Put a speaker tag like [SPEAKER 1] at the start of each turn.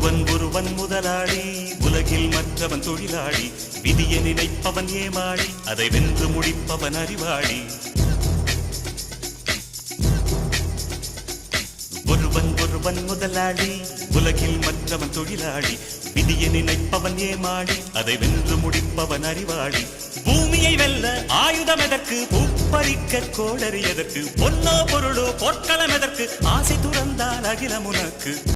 [SPEAKER 1] ஒருவன் முதலாளி, உலகில் மற்றவன் தொழிலாளி. விதியை நினைப்பவன் ஏமாளி, அதை வென்று முடிப்பவன் அறிவாளி. ஒருவன் முதலாளி, உலகில் மற்றவன் தொழிலாளி. விதியை நினைப்பவன் ஏமாளி, அதை வென்று முடிப்பவன் அறிவாளி. பூமியை வெல்ல ஆயுதம் எதற்கு, பூப்பறிக்க கோடரி எதற்கு, பொன்னோ பொருளோ பொற்களம் எதற்கு, ஆசை துறந்தால் அகிலம் உனக்கு.